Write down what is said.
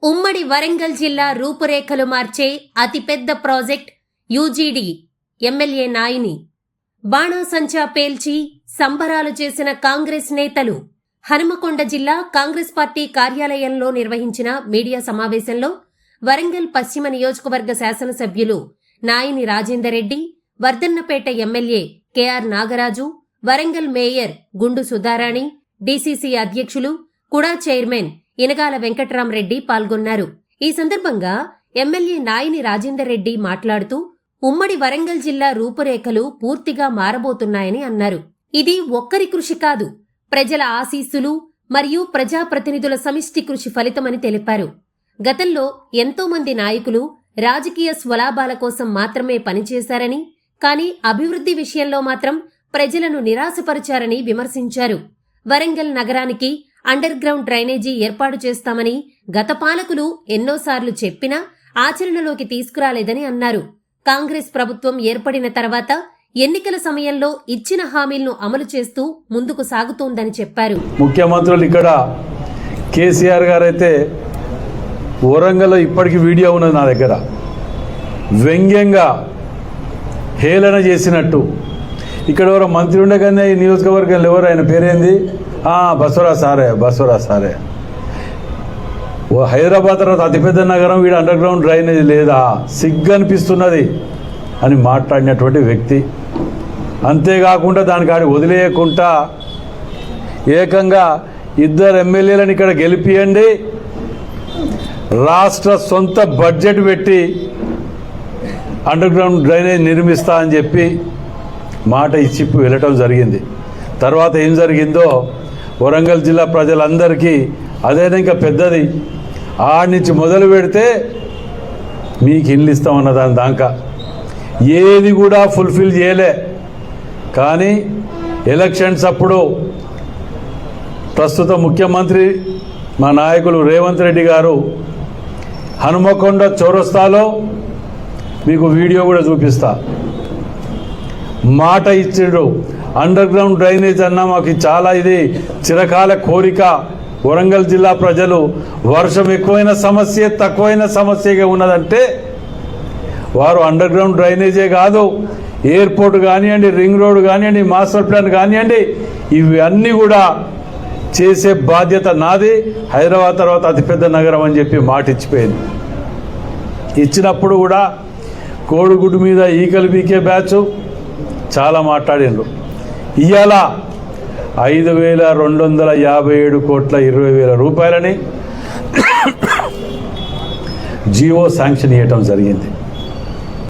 ఉమ్మడి వరంగల్ జిల్లా రూపురేఖలు మార్చే అతిపెద్ద ప్రాజెక్ట్ యూజీడీ ఎమ్మెల్యే నాయిని బాణాసంచా పేల్చి సంబరాలు చేసిన కాంగ్రెస్ నేతలు. హనుమకొండ జిల్లా కాంగ్రెస్ పార్టీ కార్యాలయంలో నిర్వహించిన మీడియా సమావేశంలో వరంగల్ పశ్చిమ నియోజకవర్గ శాసనసభ్యులు Naini Rajender Reddy, Wardhannapet MLA KR Nagaraju, Warangal mayor Gundu Sudharani, DCC అధ్యక్షులు కుడా చైర్మన్ ఇనగాల వెంకట్రామరెడ్డి పాల్గొన్నారు. ఈ సందర్భంగా ఎమ్మెల్యే నాయిని రాజేందర్ రెడ్డి మాట్లాడుతూ ఉమ్మడి వరంగల్ జిల్లా రూపురేఖలు పూర్తిగా మారబోతున్నాయని అన్నారు. ఇది ఒక్కరి కృషి కాదు, ప్రజల ఆశీస్సులు మరియు ప్రజాప్రతినిధుల సమిష్టి కృషి ఫలితమని తెలిపారు. గతంలో ఎంతో మంది నాయకులు రాజకీయ స్వలాభాల కోసం మాత్రమే పనిచేశారని, కానీ అభివృద్ధి విషయంలో మాత్రం ప్రజలను నిరాశపరిచారని విమర్శించారు. వరంగల్ నగరానికి అండర్ గ్రౌండ్ డ్రైనేజీ ఏర్పాటు చేస్తామని గత పాలకులు ఎన్నోసార్లు చెప్పినా ఆచరణలోకి తీసుకురాలేదని అన్నారు. కాంగ్రెస్ ప్రభుత్వం ఏర్పడిన తర్వాత ఎన్నికల సమయంలో ఇచ్చిన హామీలను అమలు చేస్తూ ముందుకు సాగుతోందని చెప్పారు. ముఖ్యమంత్రులు ఇక్కడ కేసీఆర్ గారైతే వరంగల్లో ఇప్పటికీ వీడియో ఉన్నది నా దగ్గర, వ్యంగ్యంగా హేళన చేసినట్టు. ఇక్కడ ఎవరో మంత్రి ఉండగానే ఈ నియోజకవర్గంలో ఎవరు, ఆయన పేరేంది, బసవరాజ్ సారే. హైదరాబాద్ తర్వాత అతిపెద్ద నగరం, వీడు అండర్ గ్రౌండ్ డ్రైనేజ్ లేదా, సిగ్గు అనిపిస్తున్నది అని మాట్లాడినటువంటి వ్యక్తి. అంతేకాకుండా దానికి ఆడి వదిలేయకుండా ఏకంగా 2 ఎమ్మెల్యేలను ఇక్కడ గెలిపియండి, రాష్ట్ర సొంత బడ్జెట్ పెట్టి అండర్ గ్రౌండ్ డ్రైనేజ్ నిర్మిస్తా అని చెప్పి మాట ఇచ్చి వెళ్ళటం జరిగింది. తర్వాత ఏం జరిగిందో వరంగల్ జిల్లా ప్రజలందరికీ అదేనా ఇంకా పెద్దది, ఆడి నుంచి మొదలు పెడితే మీకు ఇల్లు ఇస్తామన్న దాని దాకా ఏది కూడా ఫుల్ఫిల్ చేయలే. కానీ ఎలక్షన్స్ అప్పుడు ప్రస్తుత ముఖ్యమంత్రి మా నాయకులు రేవంత్ రెడ్డి గారు హనుమకొండ చౌరస్తాలో మీకు వీడియో కూడా చూపిస్తా, మాట ఇచ్చిండు. అండర్ గ్రౌండ్ డ్రైనేజ్ అన్నా మాకు చాలా ఇది చిరకాల కోరిక. వరంగల్ జిల్లా ప్రజలు వర్షం ఎక్కువైన సమస్య తక్కువైన సమస్యగా ఉన్నదంటే వారు అండర్ గ్రౌండ్ డ్రైనేజే కాదు, ఎయిర్పోర్ట్ కానివ్వండి, రింగ్ రోడ్ కానివ్వండి, మాస్టర్ ప్లాన్ కానివ్వండి, ఇవి అన్నీ కూడా చేసే బాధ్యత నాది. హైదరాబాద్ తర్వాత అతిపెద్ద నగరం అని చెప్పి మాట ఇచ్చిపోయింది. ఇచ్చినప్పుడు కూడా కోడిగుడ్డు మీద ఈకలు బీకే బ్యాచ్ చాలా మాట్లాడిండ్రు. ఇవాళ 5,257 కోట్ల 20 వేల రూపాయలని జీవో శాంక్షన్ చేయటం జరిగింది.